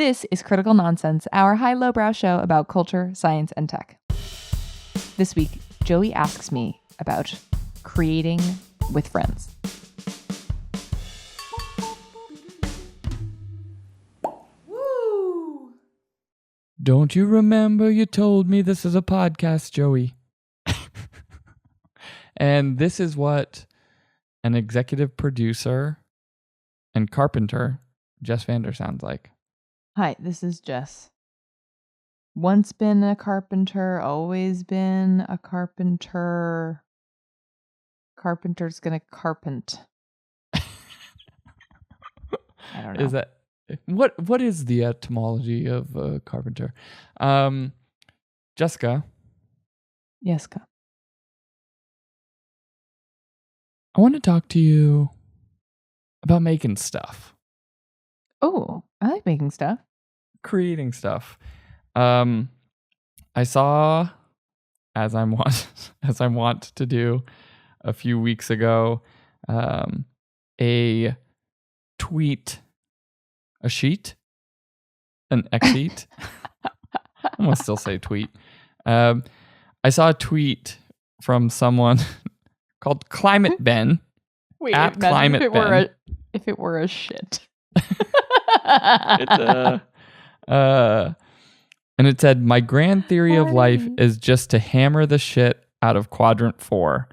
This is Critical Nonsense, our high-lowbrow show about culture, science, and tech. This week, Joey asks me about creating with friends. Woo! Don't you remember you told me this is a podcast, Joey? And this is what an executive producer and carpenter, Jess Vander, sounds like. Hi, this is Jess. Once been a carpenter, always been a carpenter. Carpenter's gonna carpent. I don't know. Is that what is the etymology of a carpenter? Jessica, Yeska. I want to talk to you about making stuff, Oh, I like making stuff. creating stuff. I saw, as I'm want to do, a few weeks ago, a tweet, a sheet, an X-sheet. I'm gonna still say tweet. I saw a tweet from someone called Climate Ben. Wait, At imagine Climate if it were a shit. It's and it said, "My grand theory of life is just to hammer the shit out of quadrant 4."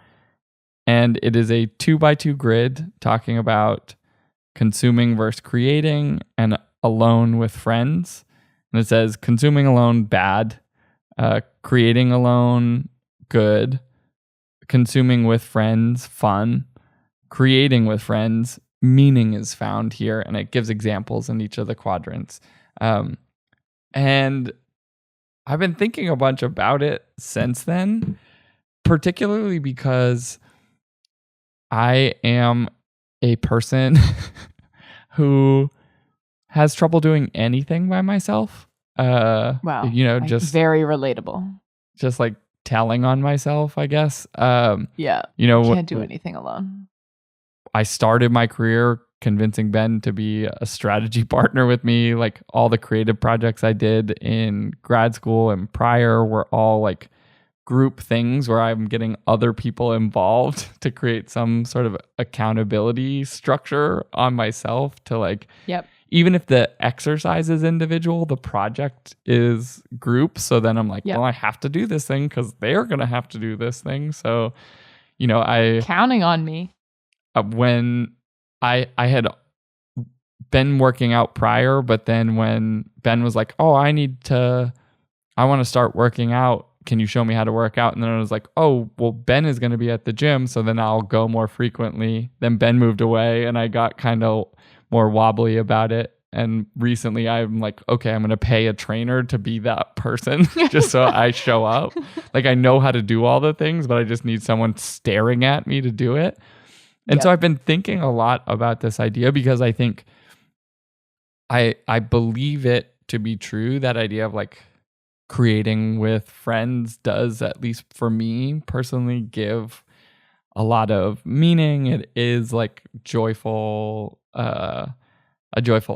And it is a 2x2 grid talking about consuming versus creating and alone with friends. And it says consuming alone, bad. Creating alone, good. Consuming with friends, fun. Creating with friends, meaning is found here. And it gives examples in each of the quadrants. And I've been thinking a bunch about it since then, particularly because I am a person who has trouble doing anything by myself. Wow. Like, just very relatable. just like telling on myself, I guess. Yeah. Can't do anything alone. I started my career convincing Ben to be a strategy partner with me. Like all the creative projects I did in grad school and prior were all like group things where I'm getting other people involved to create some sort of accountability structure on myself to like, Yep. even if the exercise is individual, the project is group. So then I'm like, Yep. well, I have to do this thing because they're going to have to do this thing. So, Counting on me. When I had been working out prior, but then when Ben was like, oh, I want to start working out. Can you show me how to work out? And then I was like, oh, well, Ben is going to be at the gym, so then I'll go more frequently. Then Ben moved away and I got kind of more wobbly about it. And recently I'm like, okay, I'm going to pay a trainer to be that person just so I show up. Like I know how to do all the things, but I just need someone staring at me to do it. And so I've been thinking a lot about this idea because I think I believe it to be true. That idea of like creating with friends does, at least for me personally, give a lot of meaning. It is like a joyful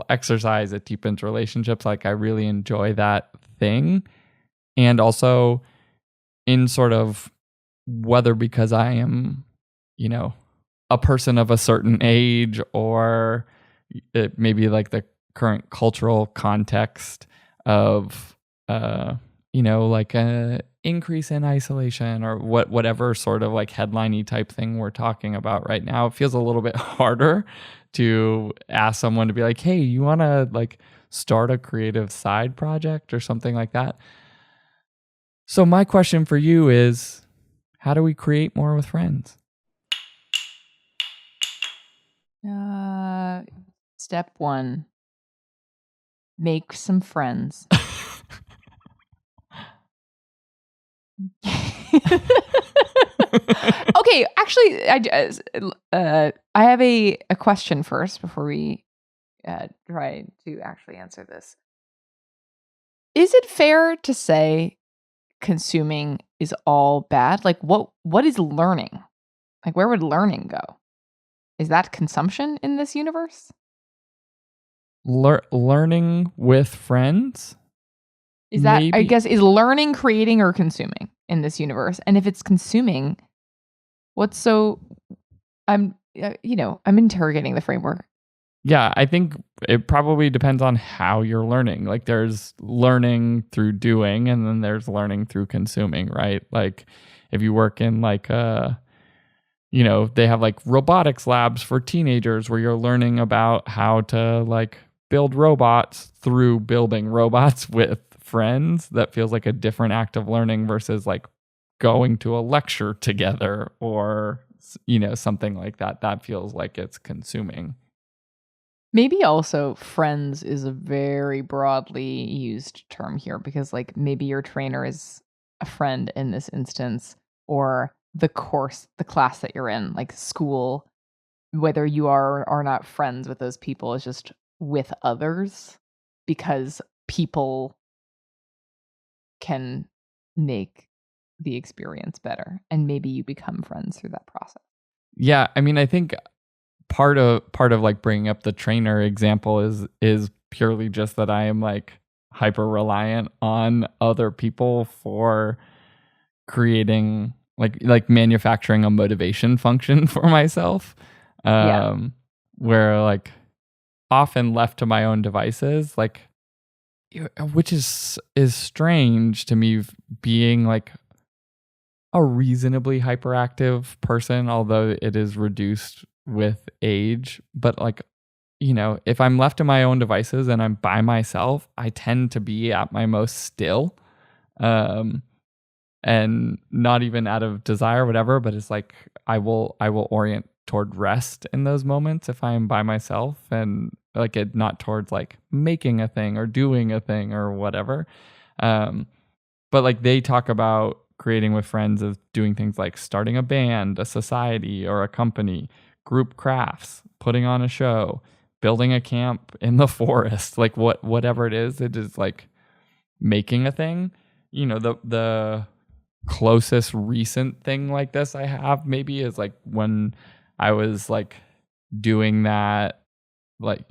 exercise. It deepens relationships. Like I really enjoy that thing. And also in sort of whether because I am, a person of a certain age or it maybe like the current cultural context of like a increase in isolation or whatever sort of like headliney type thing we're talking about right now. It feels a little bit harder to ask someone to be like, hey, you want to like start a creative side project or something like that. So my question for you is, how do we create more with friends? Step 1, make some friends. Okay, actually, I have a question first before we try to actually answer this. Is it fair to say consuming is all bad? Like, what is learning? Like, where would learning go? Is that consumption in this universe? Learning with friends, Is that, I maybe. guess, is learning, creating, or consuming in this universe? And if it's consuming, what's so, I'm, I'm interrogating the framework. Yeah, I think it probably depends on how you're learning. Like there's learning through doing and then there's learning through consuming, right? Like if you work in like they have like robotics labs for teenagers where you're learning about how to like build robots through building robots with friends. That feels like a different act of learning versus like going to a lecture together or something like that. That feels like it's consuming. Maybe also friends is a very broadly used term here because like maybe your trainer is a friend in this instance, or the class that you're in, like school, whether you are or are not friends with those people is just with others, because people can make the experience better and maybe you become friends through that process. Yeah, I mean, I think part of like bringing up the trainer example is purely just that I am like hyper reliant on other people for creating like manufacturing a motivation function for myself. Yeah. Where like often left to my own devices, like which is strange to me, being like a reasonably hyperactive person, although it is reduced with age. But like, if I'm left to my own devices and I'm by myself, I tend to be at my most still. Um, and not even out of desire or whatever, but it's like I will orient toward rest in those moments if I am by myself, and like it not towards like making a thing or doing a thing or whatever. Um, but like they talk about creating with friends of doing things like starting a band, a society, or a company, group crafts, putting on a show, building a camp in the forest, like whatever it is like making a thing. The closest recent thing like this I have maybe is like when I was like doing that, like,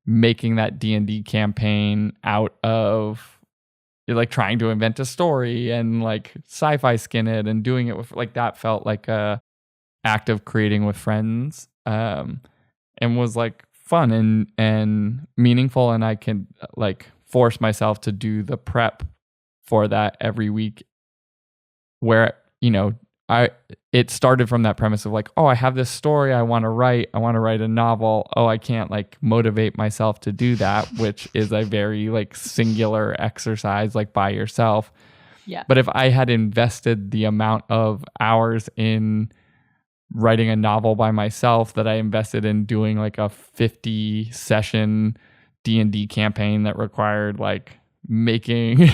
making that D&D campaign out of like trying to invent a story and like sci-fi skin it and doing it with like that felt like a act of creating with friends, and was like fun and meaningful, and I can like force myself to do the prep for that every week, where I it started from that premise of like, oh, I have this story I want to write a novel. Oh, I can't like motivate myself to do that, which is a very like singular exercise, like by yourself. Yeah. But if I had invested the amount of hours in writing a novel by myself that I invested in doing like a 50 session D&D campaign that required like making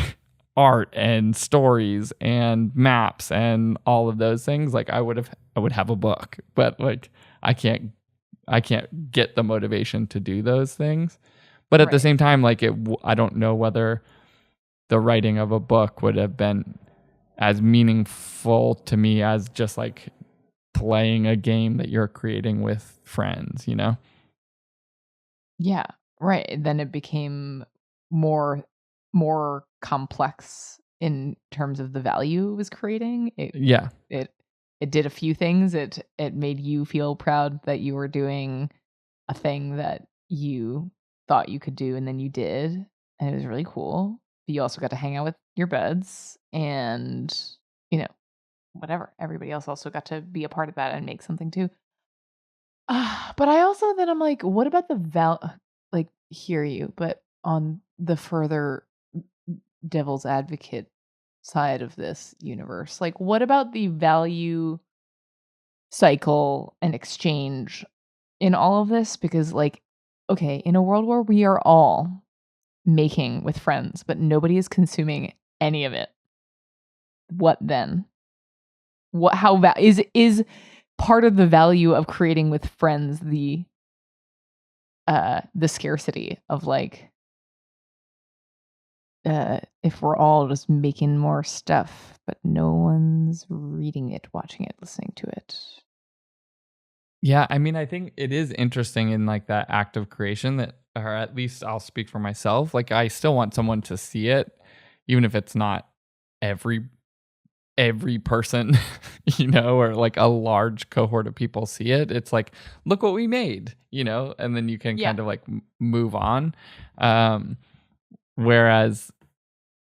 art and stories and maps and all of those things, like I would have a book. But like I can't get the motivation to do those things. But at the same time, like I don't know whether the writing of a book would have been as meaningful to me as just like playing a game that you're creating with friends, Yeah, right. Then it became more complex in terms of the value it was creating. Yeah. It did a few things. It made you feel proud that you were doing a thing that you thought you could do and then you did, and it was really cool. But you also got to hang out with your buds and, you know, whatever. Everybody else also got to be a part of that and make something too. But I also then I'm like, what about the like, hear you, but on the further devil's advocate side of this universe, like, what about the value cycle and exchange in all of this? Because, like, okay, in a world where we are all making with friends, but nobody is consuming any of it, what then? What, how, is part of the value of creating with friends the scarcity of like, if we're all just making more stuff but no one's reading it, watching it, listening to it? Yeah, I mean, I think it is interesting in like that act of creation that or at least I'll speak for myself, like I still want someone to see it, even if it's not every person, or like a large cohort of people see it. It's like, look what we made, and then you can Yeah. kind of like move on. Whereas,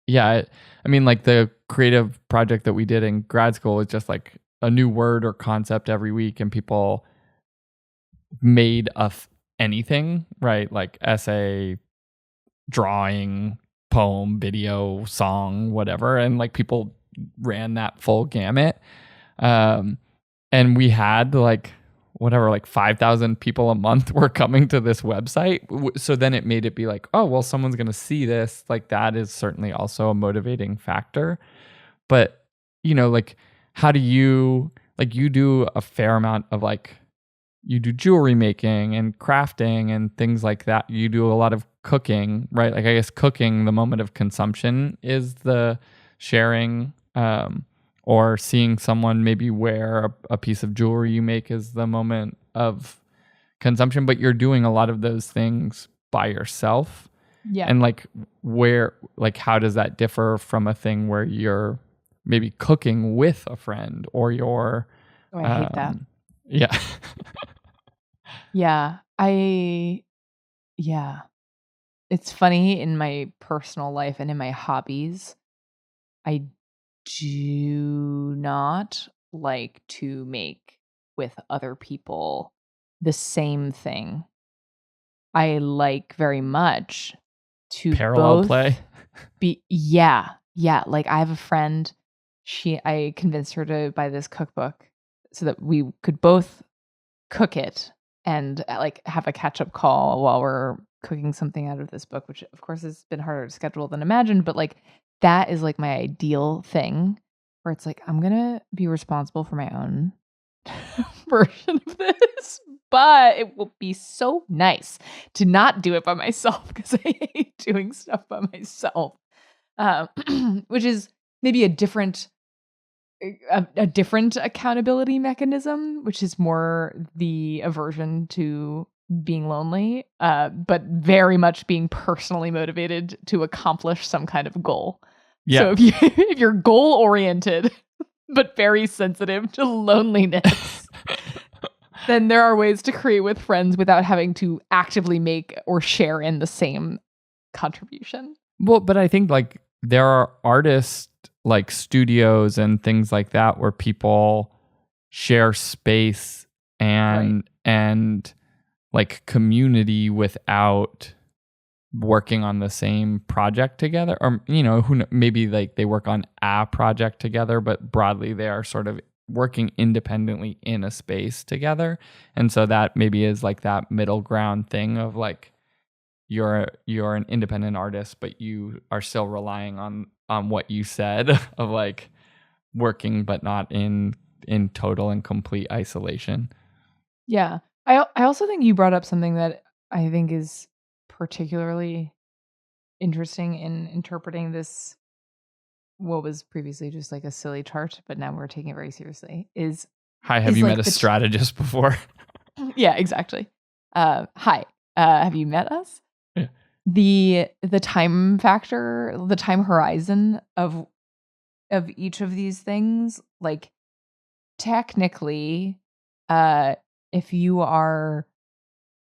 yeah, I mean, like the creative project that we did in grad school was just like a new word or concept every week, and people made anything, right? Like essay, drawing, poem, video, song, whatever. And like people ran that full gamut. And we had like whatever, like 5,000 people a month were coming to this website. So then it made it be like, oh, well, someone's going to see this. Like that is certainly also a motivating factor. But, like how do you, like you do a fair amount of like, you do jewelry making and crafting and things like that. You do a lot of cooking, right? Like I guess cooking, the moment of consumption is the sharing, or seeing someone maybe wear a piece of jewelry you make is the moment of consumption, but you're doing a lot of those things by yourself. Yeah. And like how does that differ from a thing where you're maybe cooking with a friend or you're, Oh, I hate that. Yeah. Yeah. It's funny, in my personal life and in my hobbies, I do not like to make with other people the same thing. I like very much to Parallel both play. yeah. Like I have a friend, I convinced her to buy this cookbook so that we could both cook it and like have a catch up call while we're cooking something out of this book, which of course has been harder to schedule than imagined. But like that is like my ideal thing where it's like, I'm going to be responsible for my own version of this, but it will be so nice to not do it by myself because I hate doing stuff by myself. Which is maybe a different accountability mechanism, which is more the aversion to being lonely, but very much being personally motivated to accomplish some kind of goal. Yeah. So if you're goal oriented but very sensitive to loneliness, then there are ways to create with friends without having to actively make or share in the same contribution. Well, but I think like there are artists like studios and things like that where people share space and like community without working on the same project together, or maybe like they work on a project together, but broadly they are sort of working independently in a space together. And so that maybe is like that middle ground thing of like you're an independent artist, but you are still relying on what you said of like working, but not in total and complete isolation. Yeah. I also think you brought up something that I think is particularly interesting in interpreting this, what was previously just like a silly chart, but now we're taking it very seriously, is Hi, have is you like met a strategist before? Yeah, exactly. Hi. Have you met us? Yeah. The time factor, the time horizon of each of these things, like technically, if you are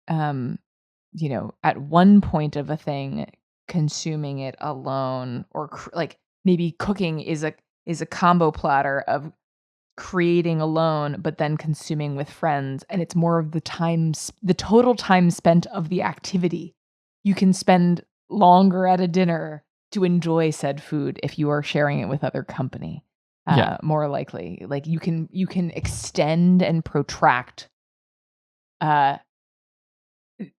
at one point of a thing consuming it alone, or like maybe cooking is a combo platter of creating alone but then consuming with friends, and it's more of the total time spent of the activity. You can spend longer at a dinner to enjoy said food if you are sharing it with other company. More likely, like you can extend and protract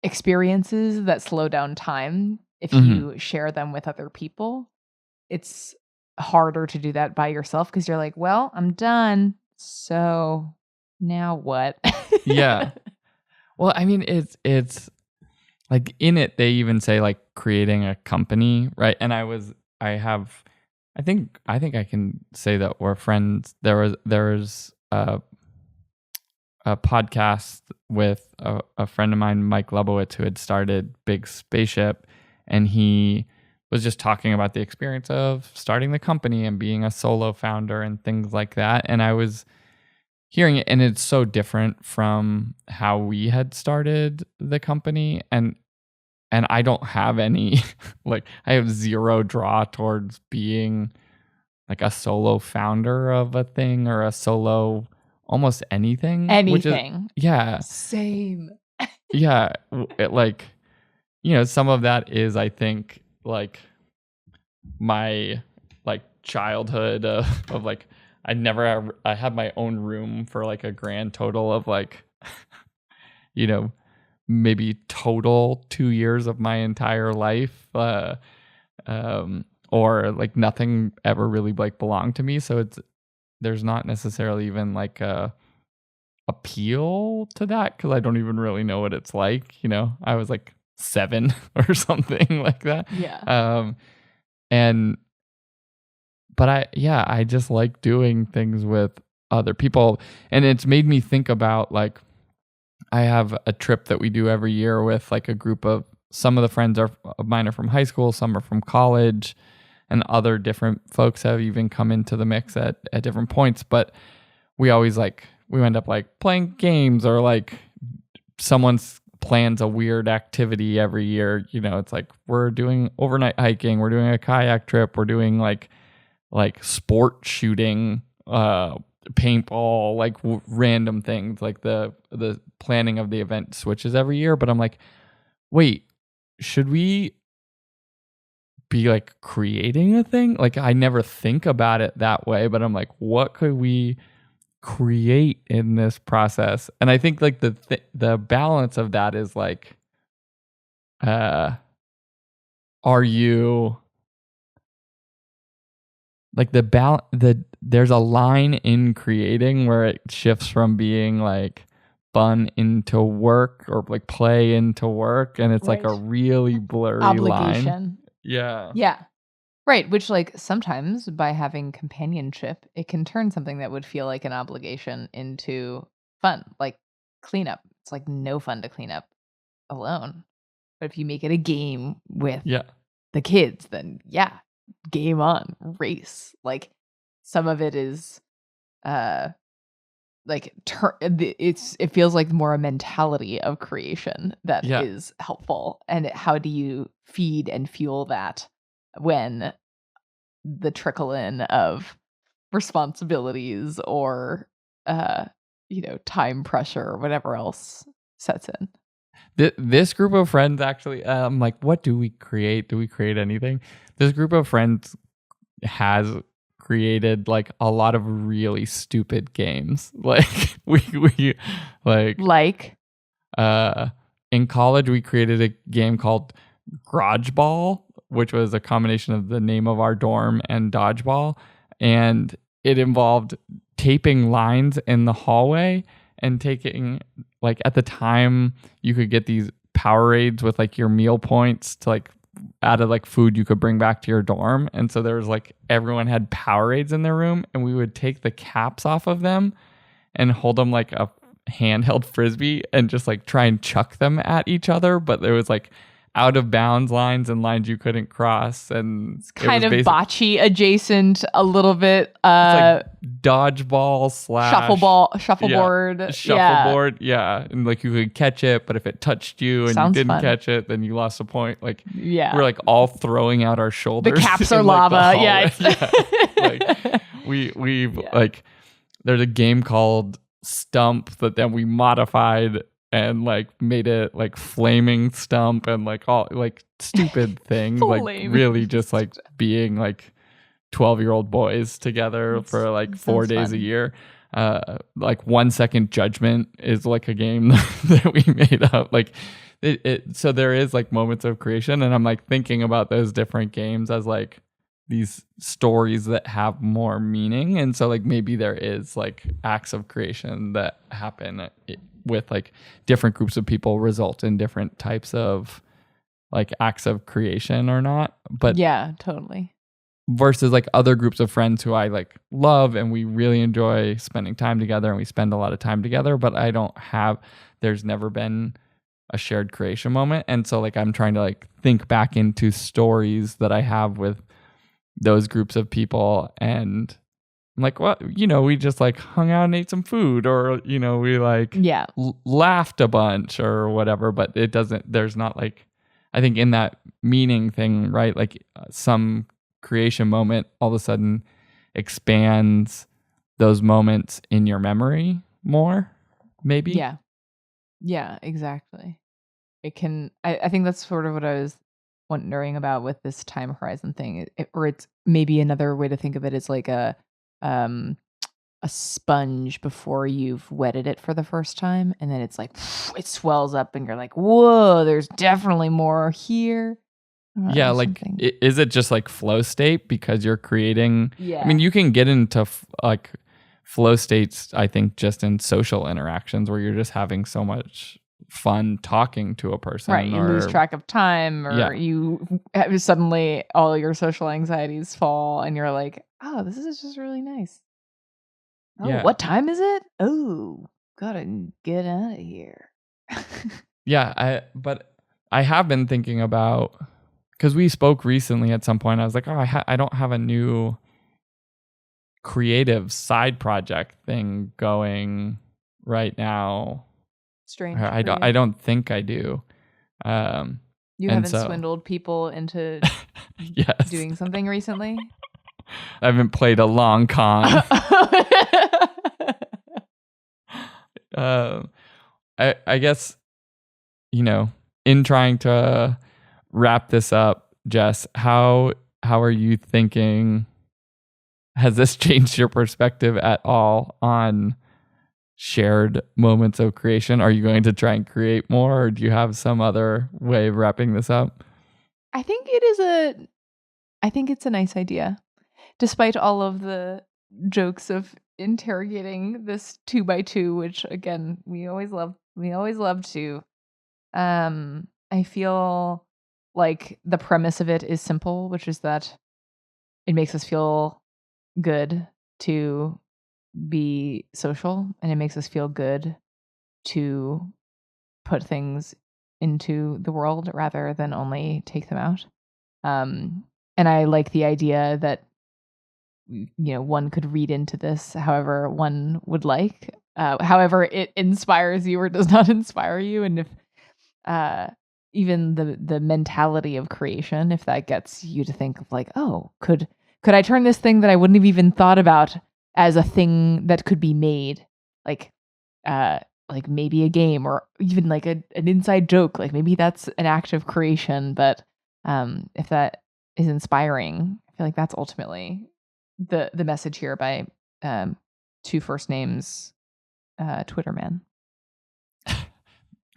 experiences that slow down time if you share them with other people. It's harder to do that by yourself because you're like, well, I'm done. So now what? Yeah. Well, I mean, it's like in it, they even say like creating a company, right? And I think I can say that we're friends. There was a podcast with a friend of mine, Mike Lebowitz, who had started Big Spaceship, and he was just talking about the experience of starting the company and being a solo founder and things like that. And I was hearing it, and it's so different from how we had started the company. And I don't have any, like, I have zero draw towards being like a solo founder of a thing or a solo almost anything. Anything. Yeah. Same. Yeah. Like, some of that is, I think, like my like childhood of like, I had my own room for like a grand total of like, maybe total 2 years of my entire life. Or like nothing ever really like belonged to me. So there's not necessarily even like a appeal to that, because I don't even really know what it's like. I was like 7 or something like that. Yeah. But I just like doing things with other people, and it's made me think about, like, I have a trip that we do every year with like a group of, some of the friends of mine are from high school, some are from college, and other different folks have even come into the mix at different points. But we always we end up like playing games, or like someone's plans a weird activity every year. It's like we're doing overnight hiking, we're doing a kayak trip, we're doing like sport shooting, paintball, like random things. Like the planning of the event switches every year, but I'm like, wait, should we be like creating a thing? Like, I never think about it that way, but I'm like, what could we create in this process? And I think like the balance of that is like, are you like there's a line in creating where it shifts from being like fun into work, or like play into work, and it's like a really blurry obligation line. Yeah, right. Which, like, sometimes by having companionship, it can turn something that would feel like an obligation into fun, like cleanup. It's like no fun to clean up alone, but if you make it a game with the kids, then game on, race. Like, some of it is like it feels like more a mentality of creation that is helpful. And how do you feed and fuel that when the trickle in of responsibilities or time pressure or whatever else sets in? This group of friends, actually, I'm like, what do we create? Do we create anything? This group of friends has created like a lot of really stupid games. Like we in college we created a game called Garage Ball, which was a combination of the name of our dorm and dodgeball, and it involved taping lines in the hallway and taking, like, at the time you could get these Powerades with like your meal points to like out of like food you could bring back to your dorm. And so there was like, everyone had Powerades in their room, and we would take the caps off of them and hold them like a handheld frisbee and just like try and chuck them at each other. But there was like out of bounds lines and lines you couldn't cross, and it's kind of bocce adjacent a little bit. It's like dodgeball / shuffleboard. Yeah, and like you could catch it, but if it touched you and you didn't catch it, then you lost a point. Like, we're like all throwing out our shoulders. The caps are lava. Like, we've like, there's a game called Stump that then we modified and like made it like Flaming Stump, and like all like stupid things, like really just like being like 12-year-old boys together for like 4 days a year. Like 1 Second Judgment is like a game that we made up. Like so there is like moments of creation, and I'm like thinking about those different games as like these stories that have more meaning. And so like maybe there is like acts of creation that happen with like different groups of people result in different types of like acts of creation or not. But yeah, totally. versus like other groups of friends who I like love and we really enjoy spending time together and we spend a lot of time together, but there's never been a shared creation moment. And so like I'm trying to like think back into stories that I have with those groups of people, and I'm like, well, we just like hung out and ate some food, or we like laughed a bunch or whatever, but there's not like, I think in that meaning thing, right? Like some creation moment all of a sudden expands those moments in your memory more, maybe. Yeah, exactly. It can, I think that's sort of what I was wondering about with this time horizon thing, or it's maybe another way to think of it is like a sponge before you've wetted it for the first time, and then it's like it swells up and you're like, whoa, there's definitely more here. Yeah, like is it just like flow state because you're creating? Yeah, I mean, you can get into like flow states, I think, just in social interactions where you're just having so much fun talking to a person, right? You lose track of time, or you suddenly all your social anxieties fall and you're like, oh, this is just really nice. Oh, what time is it? Oh, gotta get out of here. But I have been thinking about, because we spoke recently at some point, I was like, oh, I don't have a new creative side project thing going right now. Strange. I don't think I do. You haven't swindled people into doing something recently? I haven't played a long con. I guess, in trying to wrap this up, Jess, how are you thinking? Has this changed your perspective at all on shared moments of creation? Are you going to try and create more, or do you have some other way of wrapping this up? I think it's a nice idea. Despite all of the jokes of interrogating this 2x2, which again, we always love to. I feel like the premise of it is simple, which is that it makes us feel good to be social, and it makes us feel good to put things into the world rather than only take them out. And I like the idea that one could read into this however one would like, however it inspires you or does not inspire you, and if even the mentality of creation, if that gets you to think of like, oh, could I turn this thing that I wouldn't have even thought about as a thing that could be made, like maybe a game, or even like an inside joke, like maybe that's an act of creation. But if that is inspiring, I feel like that's ultimately the message here by two first names, Twitter man.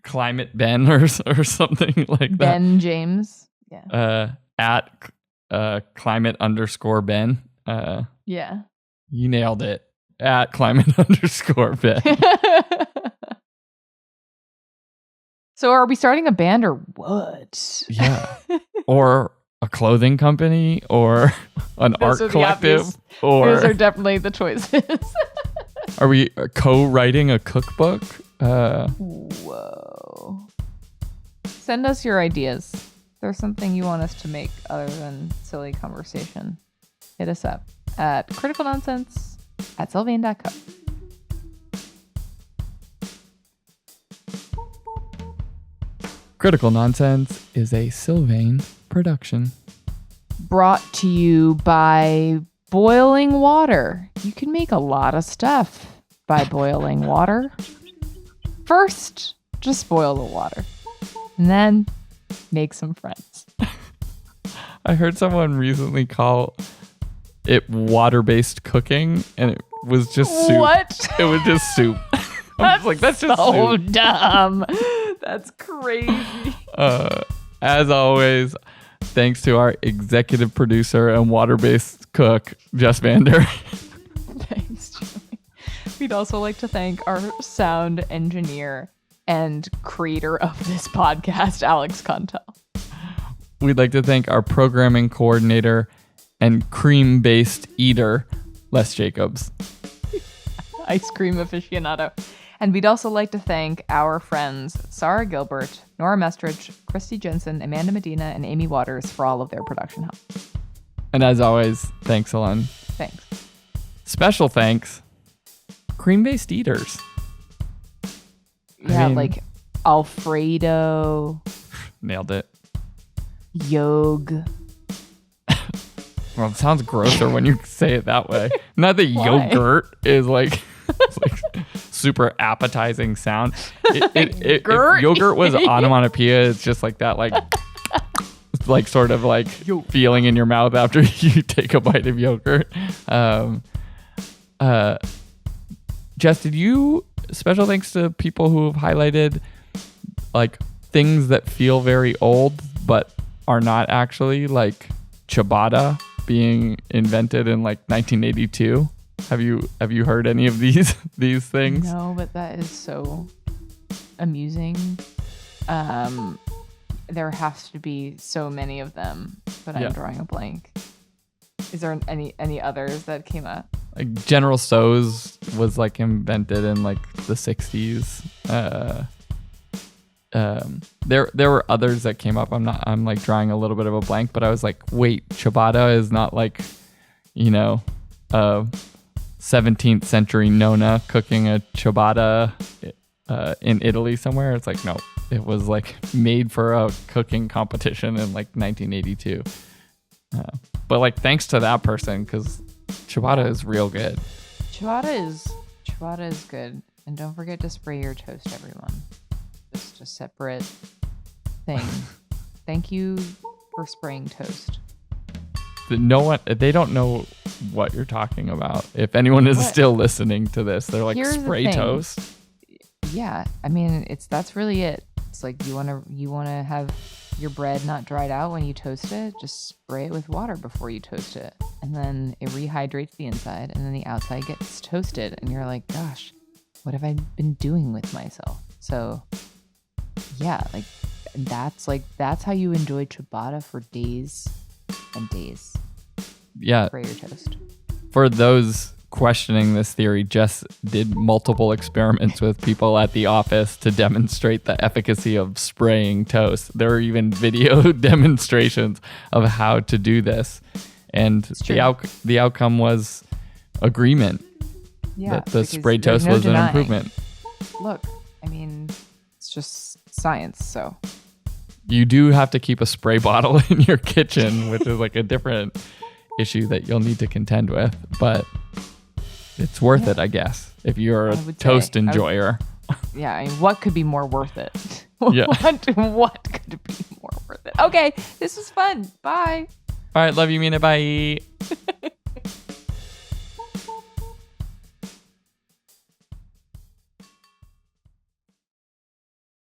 Climate Ben or something like that. Ben James. Yeah. At climate_Ben. Yeah. You nailed it. At climate_Ben. So are we starting a band or what? Yeah. Or a clothing company, or an art collective. Or those are definitely the choices. Are we co-writing a cookbook? Whoa. Send us your ideas. If there's something you want us to make other than silly conversation, hit us up at criticalnonsense@sylvain.co. Critical Nonsense is a Sylvain production. Brought to you by boiling water. You can make a lot of stuff by boiling water. First, just boil the water, and then make some friends. I heard someone recently call it water-based cooking, and it was just soup. What? It was just soup. I was like, that's just so soup. Dumb. That's crazy. As always, thanks to our executive producer and water-based cook, Jess Vander. Thanks, Julie. We'd also like to thank our sound engineer and creator of this podcast, Alex Contel. We'd like to thank our programming coordinator, and cream-based eater, Les Jacobs. Ice cream aficionado. And we'd also like to thank our friends Sarah Gilbert, Nora Mestridge, Christy Jensen, Amanda Medina, and Amy Waters for all of their production help. And as always, thanks, Ellen. Thanks. Special thanks, cream-based eaters. Yeah, like Alfredo. Nailed it. Yog. Well, it sounds grosser when you say it that way. Not that yogurt is like, it's like super appetizing sound. If yogurt was onomatopoeia, it's just like that, like sort of like feeling in your mouth after you take a bite of yogurt. Jess, did you, special thanks to people who have highlighted like things that feel very old but are not actually, like ciabatta being invented in like 1982. Have you heard any of these things? No, but that is so amusing. There has to be so many of them, but I'm drawing a blank. Is there any others that came up? Like General Tso's was like invented in like the 60s. There were others that came up. I'm like drawing a little bit of a blank, but I was like, wait, ciabatta is not like, 17th century nonna cooking a ciabatta in Italy somewhere. It's like, no, it was like made for a cooking competition in like 1982. But like, thanks to that person, because ciabatta is real good. Ciabatta is good. And don't forget to spray your toast, everyone. Just a separate thing. Thank you for spraying toast. They don't know what you're talking about. If anyone is still listening to this, they're like, spray toast. Yeah, I mean, that's really it. It's like you want to have your bread not dried out when you toast it. Just spray it with water before you toast it, and then it rehydrates the inside, and then the outside gets toasted, and you're like, gosh, what have I been doing with myself? So yeah, that's how you enjoy ciabatta for days and days. Yeah. Spray your toast. For those questioning this theory, Jess did multiple experiments with people at the office to demonstrate the efficacy of spraying toast. There are even video demonstrations of how to do this. And the outcome was agreement that the spray toast was an improvement. Look, I mean, it's just science, so. You do have to keep a spray bottle in your kitchen, which is like a different issue that you'll need to contend with, but it's worth it, I guess, if you're a toast enjoyer. Yeah, I mean, what could be more worth it? Yeah. What could be more worth it? Okay, this was fun. Bye. All right, love you, mean it. Bye.